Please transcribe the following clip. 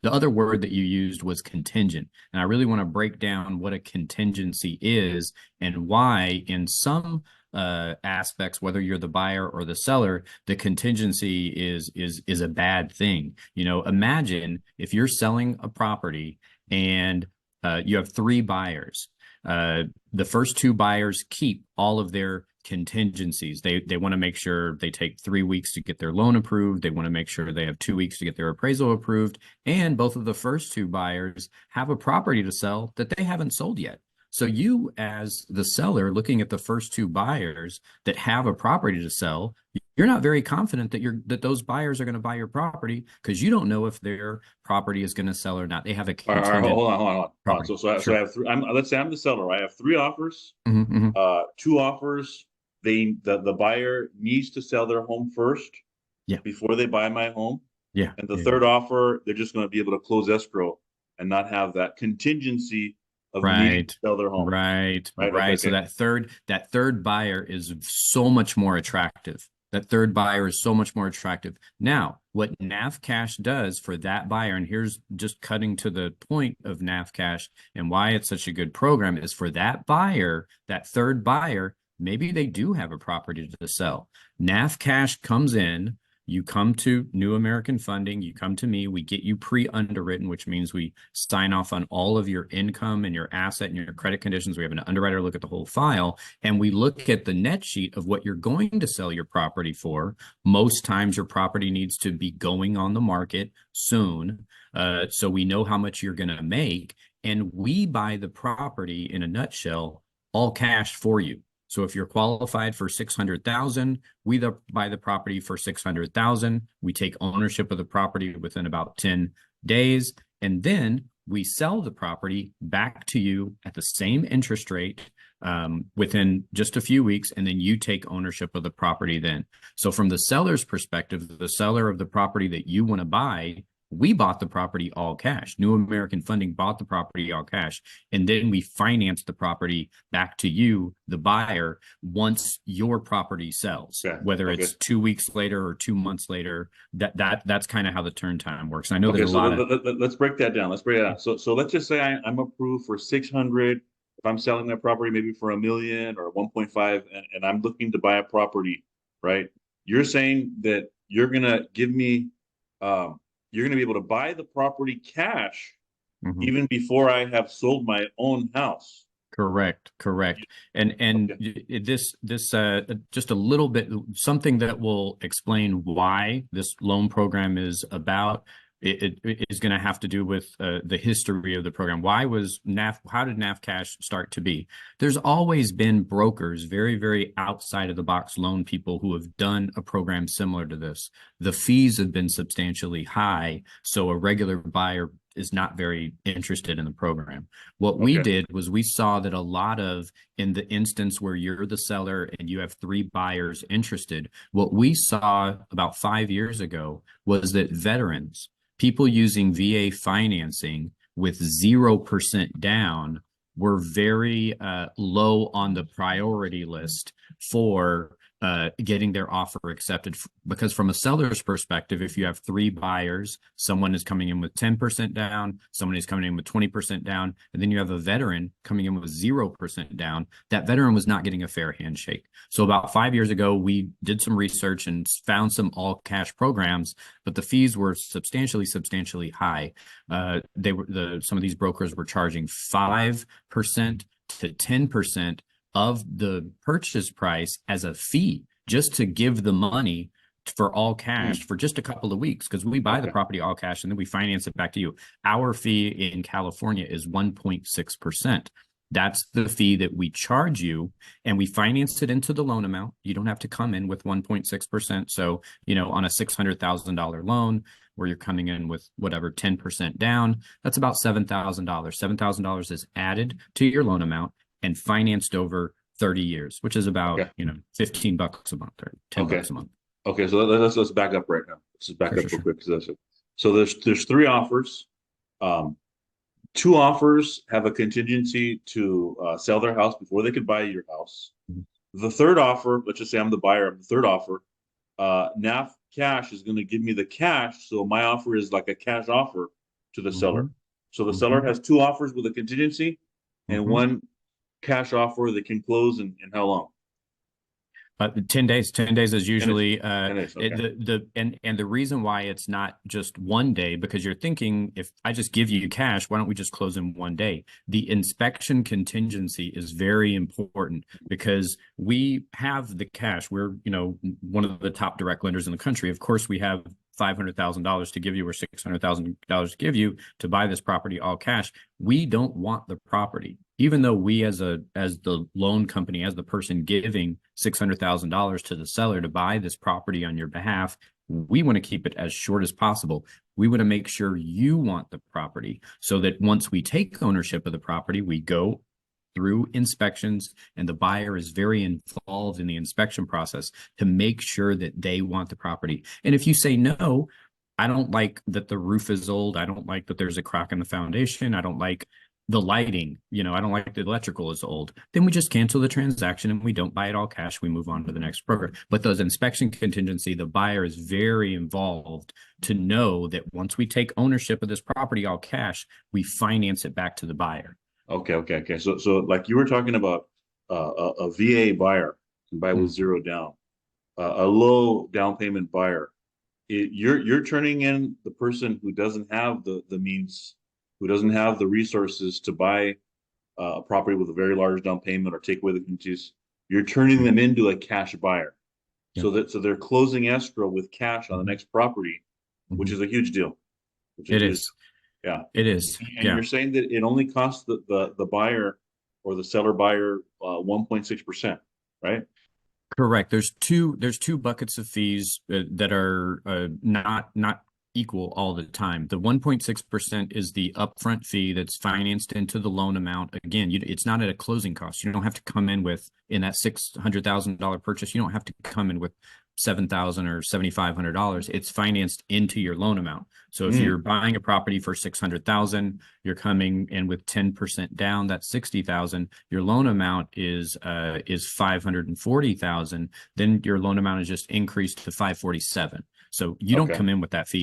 The other word that you used was contingent. And I really want to break down what a contingency is and why, in some aspects, whether you're the buyer or the seller, the contingency is a bad thing. Imagine if you're selling a property and you have three buyers. The first two buyers keep all of their contingencies. They want to make sure they take 3 weeks to get their loan approved. They want to make sure they have 2 weeks to get their appraisal approved. And both of the first two buyers have a property to sell that they haven't sold yet. So you, as the seller, looking at the first two buyers that have a property to sell, you're not very confident that those buyers are going to buy your property because you don't know if their property is going to sell or not. They have a All right, contingent hold on. property. So I Sure. have three. Let's say I'm the seller. I have three offers. Hmm. Two offers. The buyer needs to sell their home first Yeah. before they buy my home. Yeah. And the Yeah. third offer, they're just going to be able to close escrow and not have that contingency of needing to Right. sell their home. Right. Right? Okay, Right. So okay. that third buyer is so much more attractive. That third buyer is so much more attractive. Now, what NAF Cash does for that buyer, and here's just cutting to the point of NAF Cash and why it's such a good program, is for that buyer, that third buyer, maybe they do have a property to sell. NAF Cash comes in. You come to New American Funding, you come to me, we get you pre-underwritten, which means we sign off on all of your income and your asset and your credit conditions. We have an underwriter look at the whole file, and we look at the net sheet of what you're going to sell your property for. Most times your property needs to be going on the market soon. So we know how much you're going to make, and we buy the property in a nutshell, all cash for you. So if you're qualified for 600,000, we buy the property for 600,000. We take ownership of the property within about 10 days, and then we sell the property back to you at the same interest rate within just a few weeks, and then you take ownership of the property then. So from the seller's perspective, the seller of the property that you want to buy, we bought the property all cash. New American Funding bought the property all cash, and then we financed the property back to you, the buyer, once your property sells, Okay. whether Okay. it's 2 weeks later or 2 months later. That's kind of how the turn time works. And I know there's Okay. a So lot of let's break that down. Let's break it down. So let's just say I'm approved for 600. If I'm selling that property maybe for 1 million or 1.5, and I'm looking to buy a property, right? You're saying that um, you're going to be able to buy the property cash Mhm. even before I have sold my own house. Correct, correct. And Okay. this just a little bit, something that will explain why this loan program is about. It is going to have to do with the history of the program. How did NAF Cash start to be? There's always been brokers, very, very outside of the box loan people who have done a program similar to this. The fees have been substantially high, so a regular buyer is not very interested in the program. What we Okay. did was we saw that a lot of, in the instance where you're the seller and you have three buyers interested, what we saw about 5 years ago was that veterans, people using VA financing with 0% down, were very low on the priority list for getting their offer accepted. Because from a seller's perspective, if you have three buyers, someone is coming in with 10% down, someone is coming in with 20% down, and then you have a veteran coming in with 0% down, that veteran was not getting a fair handshake. So about 5 years ago, we did some research and found some all cash programs, but the fees were substantially high. Some of these brokers were charging 5% to 10% of the purchase price as a fee just to give the money for all cash Hmm. for just a couple of weeks, because we buy the Okay. property all cash and then we finance it back to you. Our fee in California is 1.6%. That's the fee that we charge you, and we finance it into the loan amount. You don't have to come in with 1.6%. So, on a $600,000 loan where you're coming in with whatever 10% down, that's about $7,000. $7,000 is added to your loan amount and financed over 30 years, which is about, Okay. $15 a month or 10 Okay. bucks a month. Okay. So let's back up right now. Let's just back Sure, up sure, real sure. quick. So there's three offers. Um, Two offers have a contingency to sell their house before they could buy your house. Mhm. The third offer, let's just say I'm the buyer of the third offer. NAF Cash is going to give me the cash, so my offer is like a cash offer. to the seller. Mhm. So the seller Mhm. has two offers with a contingency and Mhm. one cash offer that can close in how long? 10 days. 10 days is 10 days. usually 10 days. Okay. and the reason why it's not just one day, because you're thinking, if I just give you cash, why don't we just close in one day? The inspection contingency is very important because we have the cash. We're, one of the top direct lenders in the country. Of course, we have $500,000 to give you or $600,000 to give you to buy this property all cash. We don't want the property, even though we as the loan company, as the person giving $600,000 to the seller to buy this property on your behalf, we want to keep it as short as possible. We want to make sure you want the property so that once we take ownership of the property, we go through inspections and the buyer is very involved in the inspection process to make sure that they want the property. And if you say no, I don't like that the roof is old, I don't like that there's a crack in the foundation, I don't like the lighting, I don't like the electrical is old, then we just cancel the transaction and we don't buy it all cash. We move on to the next program. But those inspection contingency, the buyer is very involved to know that once we take ownership of this property all cash, we finance it back to the buyer. Okay. So like you were talking about a VA buyer can buy with Mm-hmm. zero down, a low down payment buyer. You're turning in the person who doesn't have the means, who doesn't have the resources to buy a property with a very large down payment or take away the contingencies. You're turning them into a cash buyer, Yep. so they're closing escrow with cash on the Mm-hmm. next property, which Mm-hmm. is a huge deal. Which is a It huge is. deal. Yeah. It is. And Yeah. you're saying that it only costs the buyer or the seller buyer 1.6%, right? Correct. There's two buckets of fees that are not equal all the time. The 1.6% is the upfront fee that's financed into the loan amount. Again, it's not at a closing cost. You don't have to come in with, in that $600,000 purchase, you don't have to come in with $7,000 or $7,500. It's financed into your loan amount. So if Mm, you're buying a property for 600,000, you're coming in with 10% down, that's 60,000. Your loan amount is 540,000. Then your loan amount is just increased to 547. So you don't okay. come in with that fee